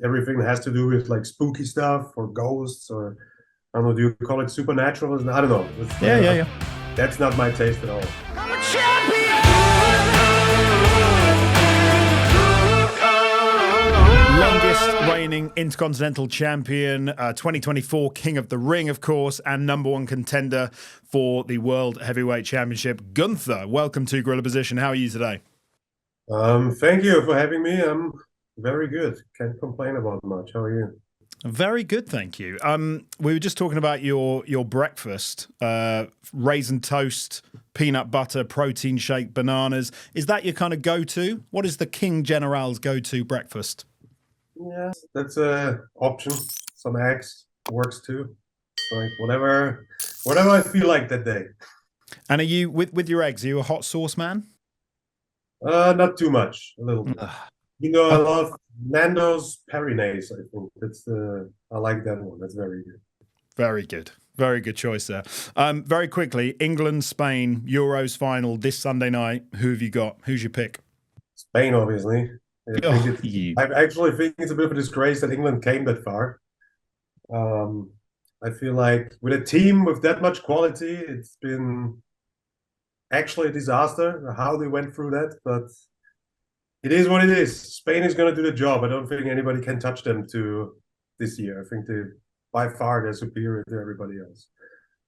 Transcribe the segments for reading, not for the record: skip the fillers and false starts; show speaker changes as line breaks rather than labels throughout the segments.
everything that has to do with like spooky stuff or ghosts or I don't know, do you call it supernatural? I don't know.
Yeah, yeah, yeah.
That's not my taste at all.
I'm a champion!
Longest reigning Intercontinental Champion, 2024 King of the Ring, of course, and #1 contender for the World Heavyweight Championship, Gunther. Welcome to Gorilla Position. How are you today?
Thank you for having me. I'm very good. Can't complain about much. How are you?
Very good, thank you. We were just talking about your breakfast, raisin toast, peanut butter, protein shake, bananas. Is that your kind of go-to? What is the King General's go-to breakfast?
Yeah, that's a option. Some eggs works too. Like whatever I feel like that day.
And are you with your eggs? Are you a hot sauce man?
Not too much. A little bit. You know, I love Nando's Perinaise. I think that's I like that one. That's very good.
Very good. Very good choice there. Very quickly, England, Spain, Euros final this Sunday night. Who have you got? Who's your pick?
Spain, obviously.
Oh,
I actually think it's a bit of a disgrace that England came that far. I feel like with a team with that much quality, it's been actually a disaster how they went through that. But it is what it is. Spain is going to do the job. I don't think anybody can touch them this year. I think by far they're superior to everybody else.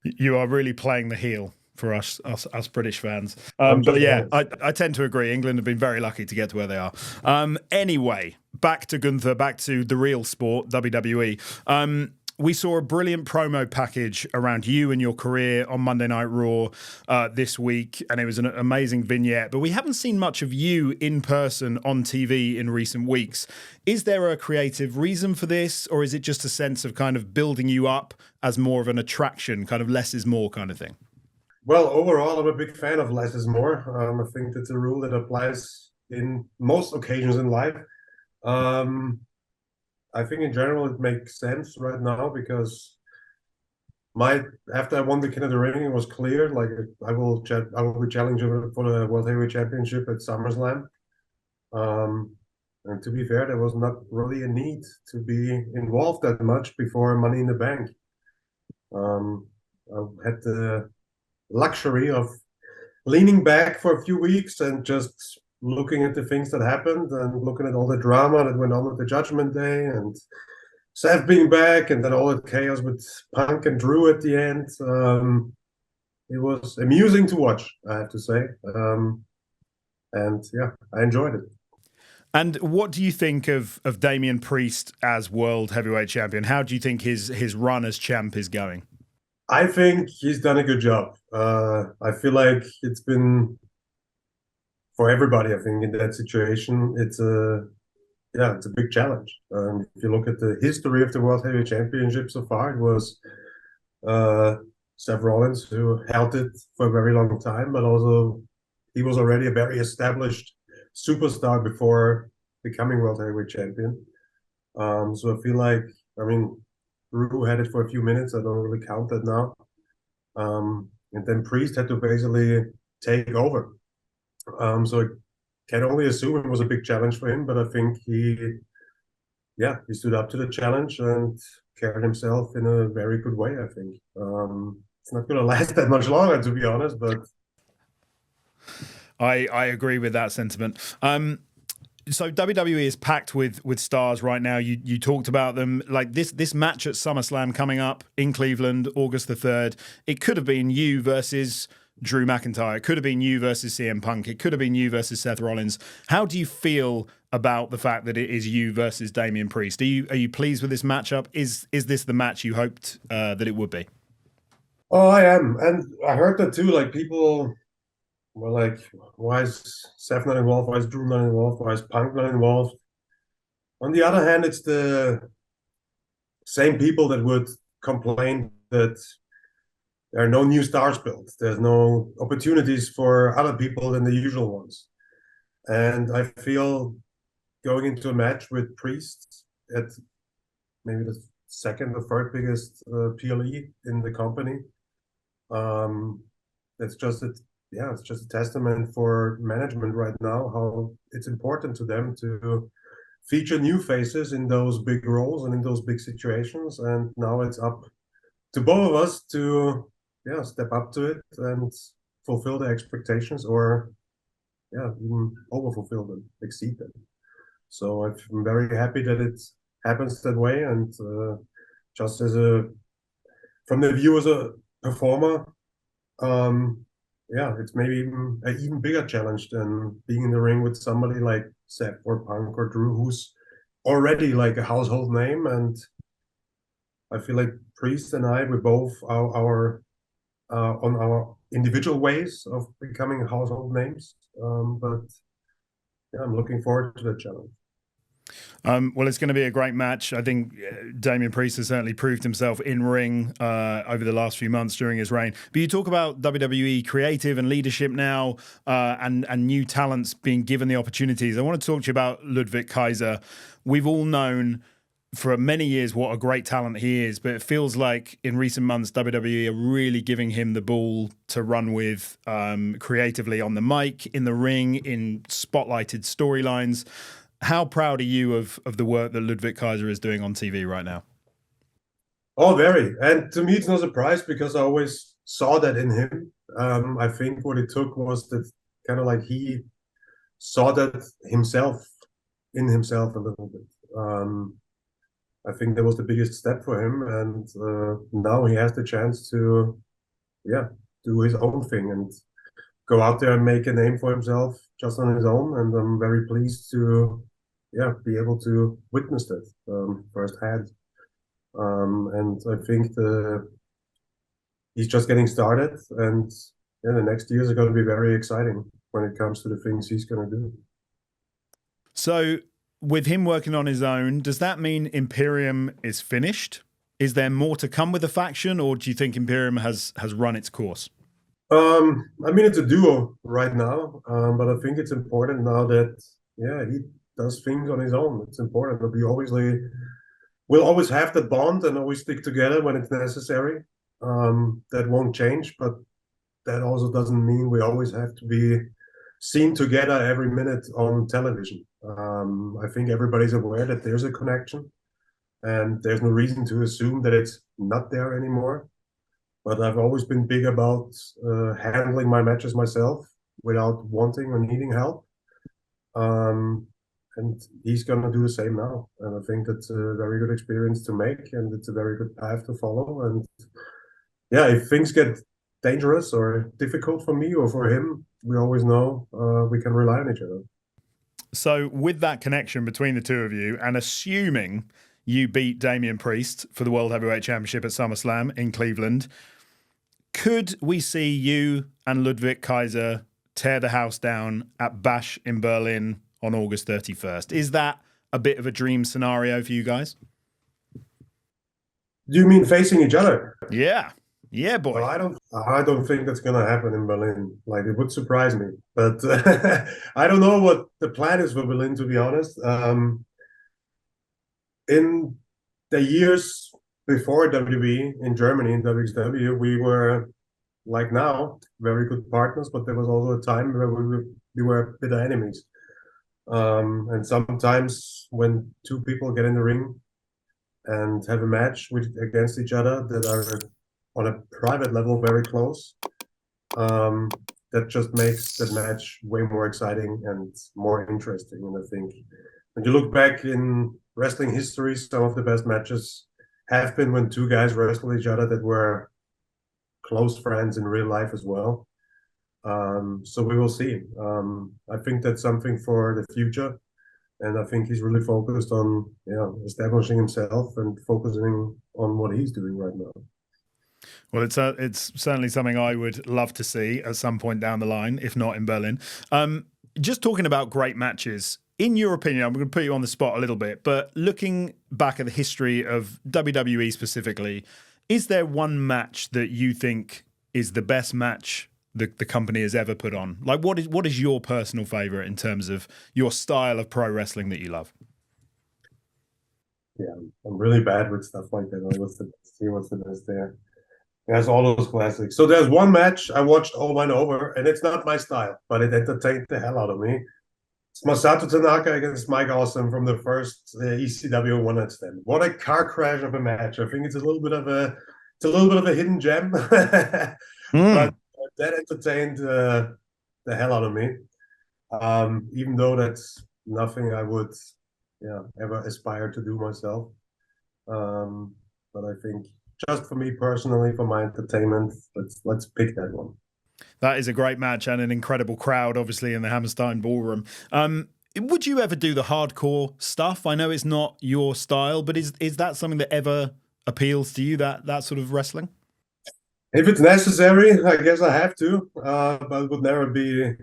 You are really playing the heel for us British fans. But yeah, I tend to agree. England have been very lucky to get to where they are. Anyway, back to Gunther, back to the real sport, WWE. We saw a brilliant promo package around you and your career on Monday Night Raw this week, and it was an amazing vignette. But we haven't seen much of you in person on TV in recent weeks. Is there a creative reason for this, or is it just a sense of kind of building you up as more of an attraction, kind of less is more kind of thing?
Well, overall, I'm a big fan of less is more. I think that's a rule that applies in most occasions in life. I think in general it makes sense right now because after I won the King of the Ring, it was clear like I will be challenging for the World Heavyweight Championship at SummerSlam. And to be fair, there was not really a need to be involved that much before Money in the Bank. I had the luxury of leaning back for a few weeks and just looking at the things that happened and looking at all the drama that went on with the Judgment Day and Seth being back and then all the chaos with Punk and Drew at the end. It was amusing to watch, I have to say. And yeah, I enjoyed it.
And what do you think of Damian Priest as World Heavyweight Champion? How do you think his run as champ is going?
I think he's done a good job. I feel like it's been for everybody. I think in that situation, it's a big challenge. If you look at the history of the World Heavyweight Championship so far, it was Seth Rollins who held it for a very long time, but also he was already a very established superstar before becoming World Heavyweight Champion. So I feel like, Drew had it for a few minutes. I don't really count that now. And then Priest had to basically take over. So I can only assume it was a big challenge for him, but I think he stood up to the challenge and carried himself in a very good way, I think. It's not going to last that much longer, to be honest, but...
I agree with that sentiment. So WWE is packed with stars right now. You talked about them. Like this match at SummerSlam coming up in Cleveland, August the 3rd. It could have been you versus Drew McIntyre. It could have been you versus CM Punk. It could have been you versus Seth Rollins. How do you feel about the fact that it is you versus Damian Priest? Are you pleased with this matchup? Is this the match you hoped that it would be?
Oh, I am. And I heard that too. Like people were like, why is Seth not involved? Why is Drew not involved? Why is Punk not involved? On the other hand, it's the same people that would complain that there are no new stars built. There's no opportunities for other people than the usual ones. And I feel going into a match with Priest at maybe the second or third biggest PLE in the company, it's just a testament for management right now, how it's important to them to feature new faces in those big roles and in those big situations. And now it's up to both of us to step up to it and fulfill the expectations, or even overfulfill them, exceed them. So I'm very happy that it happens that way. And just from the view as a performer, it's maybe even an even bigger challenge than being in the ring with somebody like Seth or Punk or Drew, who's already like a household name. And I feel like Priest and I, we're both our on our individual ways of becoming household names. But I'm looking forward to that challenge.
Well, it's going to be a great match. I think Damian Priest has certainly proved himself in ring over the last few months during his reign. But you talk about WWE creative and leadership now, and new talents being given the opportunities. I want to talk to you about Ludwig Kaiser. We've all known for many years what a great talent he is, but it feels like in recent months WWE are really giving him the ball to run with, creatively on the mic, in the ring, in spotlighted storylines. How proud are you of the work that Ludwig Kaiser is doing on TV right now?
Oh, very. And to me, it's no surprise because I always saw that in him. I think what it took was that kind of like he saw that himself in himself a little bit. I think that was the biggest step for him. And now he has the chance to, do his own thing and go out there and make a name for himself just on his own. And I'm very pleased to be able to witness that firsthand. And I think he's just getting started, and the next years are going to be very exciting when it comes to the things he's going to do.
So with him working on his own, does that mean Imperium is finished? Is there more to come with the faction, or do you think Imperium has run its course?
I mean, it's a duo right now, but I think it's important now that he does things on his own. It's important that we'll always have that bond and always stick together when it's necessary. That won't change, but that also doesn't mean we always have to be seen together every minute on television. I think everybody's aware that there's a connection, and there's no reason to assume that it's not there anymore. But I've always been big about handling my matches myself without wanting or needing help. And he's going to do the same now. And I think that's a very good experience to make, and it's a very good path to follow. And if things get dangerous or difficult for me or for him, we always know we can rely on each other.
So with that connection between the two of you, and assuming you beat Damian Priest for the World Heavyweight Championship at SummerSlam in Cleveland, could we see you and Ludwig Kaiser tear the house down at Bash in Berlin on August 31st? Is that a bit of a dream scenario for you guys?
Do you mean facing each other?
Yeah, boy.
Well, I don't think that's gonna happen in Berlin. Like, it would surprise me, but I don't know what the plan is for Berlin, to be honest. In the years before WWE in Germany, in WXW, we were, like now, very good partners, but there was also a time where we were bitter enemies. And sometimes when two people get in the ring and have a match against each other that are on a private level very close, that just makes that match way more exciting and more interesting. And I think when you look back in wrestling history, some of the best matches have been when two guys wrestled each other that were close friends in real life as well. So we will see. I think that's something for the future, and I think he's really focused on establishing himself and focusing on what he's doing right now.
Well, it's certainly something I would love to see at some point down the line, if not in Berlin. Just talking about great matches, in your opinion, I'm going to put you on the spot a little bit, but looking back at the history of WWE specifically, is there one match that you think is the best match the company has ever put on? Like, what is your personal favorite in terms of your style of pro wrestling that you love?
Yeah, I'm really bad with stuff like that. What's the best there? There's all those classics. So there's one match I watched over and over, and it's not my style, but it entertained the hell out of me. Masato Tanaka against Mike Awesome from the first ECW One Night Stand. What a car crash of a match! I think it's a little bit of a hidden gem, but
Mm.
that entertained the hell out of me. Even though that's nothing I would, ever aspire to do myself. But I think just for me personally, for my entertainment, let's pick that one.
That is a great match and an incredible crowd, obviously, in the Hammerstein Ballroom. Would you ever do the hardcore stuff? I know it's not your style, but is that something that ever appeals to you, that sort of wrestling?
If it's necessary, I guess I have to. But I would never be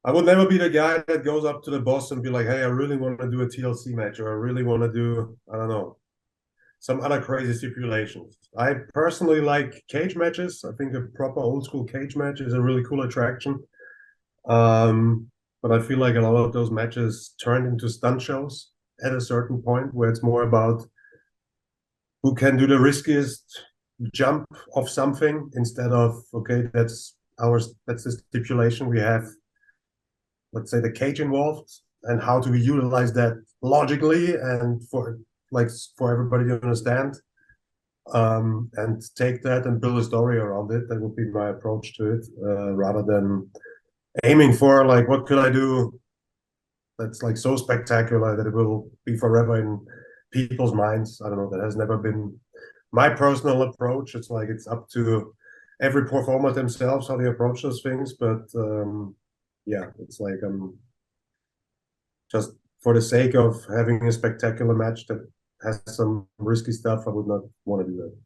the guy that goes up to the boss and be like, "Hey, I really want to do a TLC match, or I really want to do, I don't know, some other crazy stipulations." I personally like cage matches. I think a proper old school cage match is a really cool attraction. But I feel like a lot of those matches turned into stunt shows at a certain point where it's more about who can do the riskiest jump of something instead of, okay, that's the stipulation. We have, let's say, the cage involved, and how do we utilize that logically and for everybody to understand, and take that and build a story around it. That would be my approach to it, rather than aiming for like, what could I do that's like so spectacular that it will be forever in people's minds. I don't know. That has never been my personal approach. It's like it's up to every performer themselves how they approach those things. But it's like just for the sake of having a spectacular match that has some risky stuff, I would not want to do that.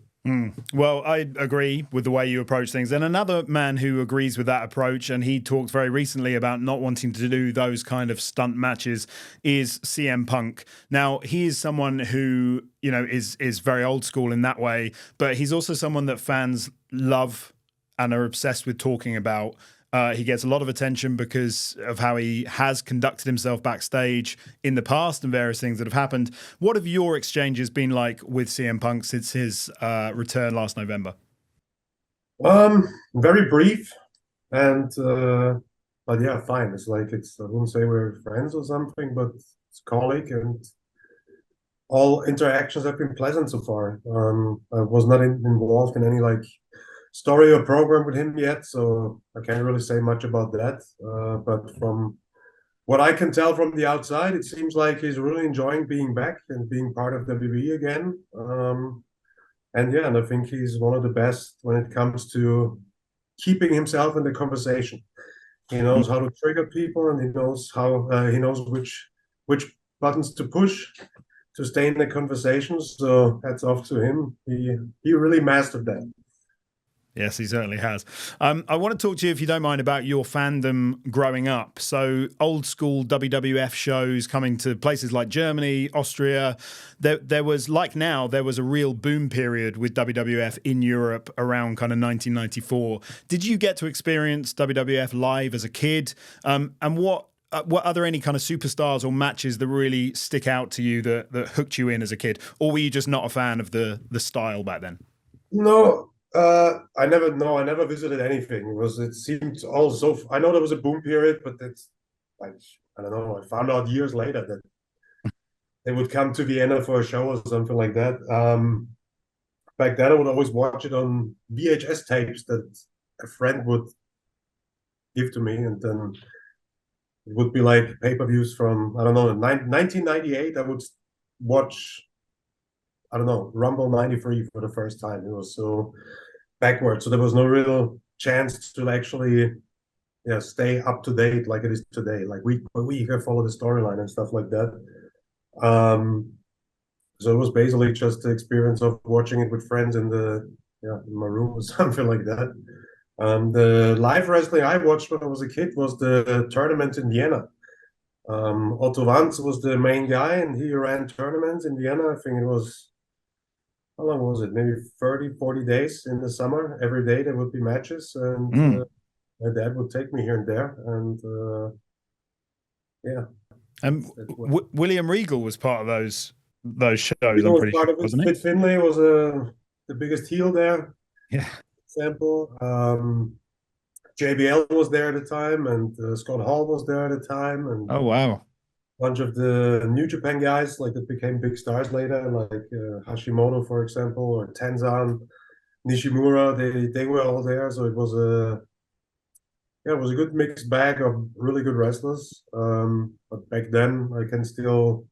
Well, I agree with the way you approach things. And another man who agrees with that approach, and he talked very recently about not wanting to do those kind of stunt matches, is CM Punk. Now, he is someone who, is very old school in that way, but he's also someone that fans love and are obsessed with talking about. He gets a lot of attention because of how he has conducted himself backstage in the past and various things that have happened. What have your exchanges been like with CM Punk since his return last November?
Very brief, and but yeah, fine. It's like I wouldn't say we're friends or something, but it's a colleague, and all interactions have been pleasant so far. I was not involved in any like story or program with him yet, so I can't really say much about that. But from what I can tell from the outside, it seems like he's really enjoying being back and being part of WWE again. And I think he's one of the best when it comes to keeping himself in the conversation. He knows how to trigger people, and he knows which buttons to push to stay in the conversation. So hats off to him. He really mastered that.
Yes, he certainly has. I want to talk to you, if you don't mind, about your fandom growing up. So old school WWF shows coming to places like Germany, Austria. There was, like now, there was a real boom period with WWF in Europe around kind of 1994. Did you get to experience WWF live as a kid? And what are there any kind of superstars or matches that really stick out to you that hooked you in as a kid? Or were you just not a fan of the style back then?
No. I never visited anything. It seemed also, I know there was a boom period, but it's like, I don't know, I found out years later that they would come to Vienna for a show or something like that. Back then I would always watch it on VHS tapes that a friend would give to me, and then it would be like pay-per-views from, I don't know, 1998. I would watch, I don't know, Rumble 93 for the first time. It was so backwards. So there was no real chance to actually stay up to date like it is today. Like week by week, I follow the storyline and stuff like that. So it was basically just the experience of watching it with friends in my room or something like that. The live wrestling I watched when I was a kid was the tournament in Vienna. Otto Wanz was the main guy, and he ran tournaments in Vienna. I think it was, how long was it? Maybe 30, 40 days in the summer. Every day there would be matches, and my dad would take me here and there. And
William Regal was part of those shows.
Regal
I'm pretty sure,
wasn't
he?
Fit Finlay was the biggest heel there.
Yeah.
Example. JBL was there at the time, and Scott Hall was there at the time, and
Oh wow.
bunch of the New Japan guys like that became big stars later, like Hashimoto, for example, or Tenzan, Nishimura. They were all there, so it was a good mixed bag of really good wrestlers. But back then, I can still,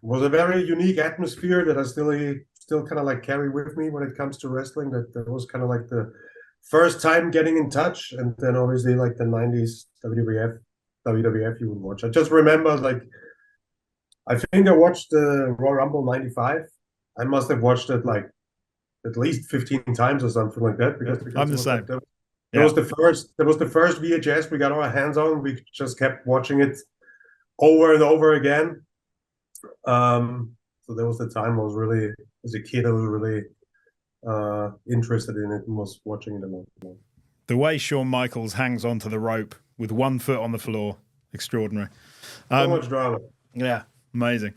was a very unique atmosphere that I still kind of like carry with me when it comes to wrestling. That was kind of like the first time getting in touch, and then obviously like the '90s WWF you would watch. I just remember, like, I think I watched the Royal Rumble '95. I must have watched it like at least 15 times or something like that, because
I'm the same.
Like, that was the first VHS we got our hands on. We just kept watching it over and over again. So there was the time I was really, as a kid, I was really interested in it and was watching it a lot more.
The way Shawn Michaels hangs onto the rope with one foot on the floor, extraordinary.
So much drama.
Yeah, amazing.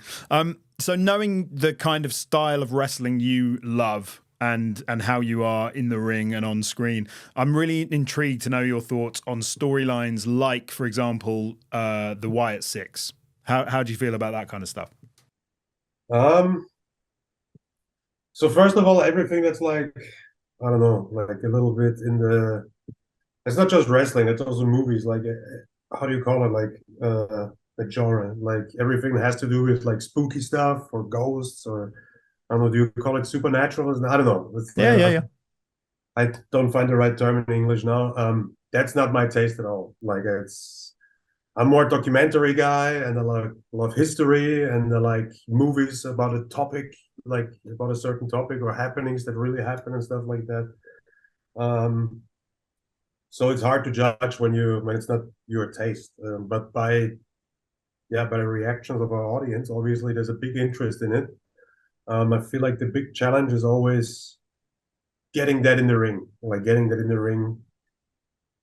So knowing the kind of style of wrestling you love and how you are in the ring and on screen, I'm really intrigued to know your thoughts on storylines like, for example, the Wyatt Six. How do you feel about that kind of stuff?
So first of all, everything that's like, I don't know, like a little bit in the, it's not just wrestling, it's also movies, like, how do you call it, like the genre, like everything that has to do with like spooky stuff or ghosts, or I don't know, do you call it supernatural? I don't know.
Yeah.
I don't find the right term in English now. That's not my taste at all. Like, I'm more a documentary guy, and I love history, and I like movies about a topic, like about a certain topic or happenings that really happen and stuff like that. So it's hard to judge when it's not your taste. But by the reactions of our audience, obviously there's a big interest in it. I feel like the big challenge is always getting that in the ring,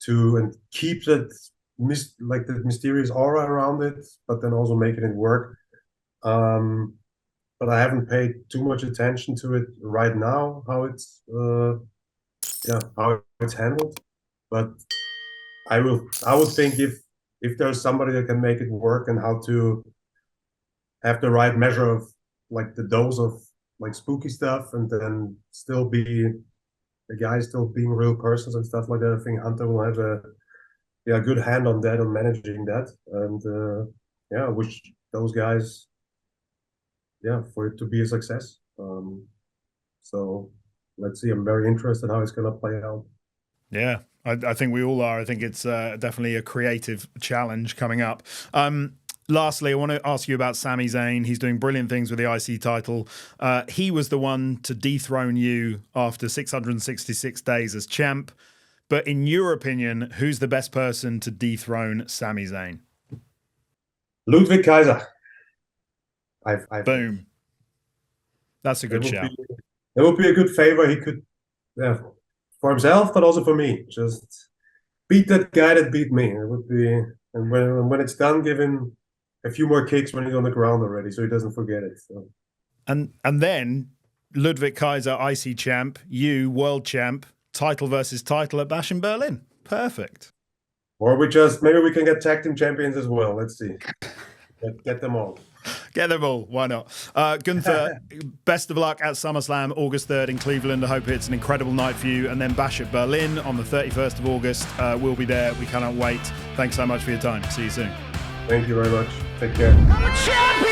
and keep that like the mysterious aura around it, but then also making it work. But I haven't paid too much attention to it right now, how it's handled. But I would think if there's somebody that can make it work, and how to have the right measure of like the dose of like spooky stuff, and then still be the guy still being real persons and stuff like that, I think Hunter will have a good hand on that, on managing that. And I wish those guys for it to be a success. So let's see. I'm very interested how it's going to play out.
Yeah, I think we all are. I think it's definitely a creative challenge coming up. Lastly, I want to ask you about Sami Zayn. He's doing brilliant things with the IC title. He was the one to dethrone you after 666 days as champ. But in your opinion, who's the best person to dethrone Sami Zayn?
Ludwig Kaiser.
Boom. That's a good shout.
It would be a good favor he could, for himself, but also for me. Just beat that guy that beat me. It would be, and when it's done, give him a few more kicks when he's on the ground already, so he doesn't forget it. So.
And then Ludwig Kaiser, IC champ, you world champ, title versus title at Bash in Berlin. Perfect.
Or maybe we can get tag team champions as well. Let's see. Get them all.
Get them all. Why not? Gunther, best of luck at SummerSlam, August 3rd in Cleveland. I hope it's an incredible night for you. And then Bash at Berlin on the 31st of August. We'll be there. We cannot wait. Thanks so much for your time. See you soon.
Thank you very much. Take care.
I'm a champion!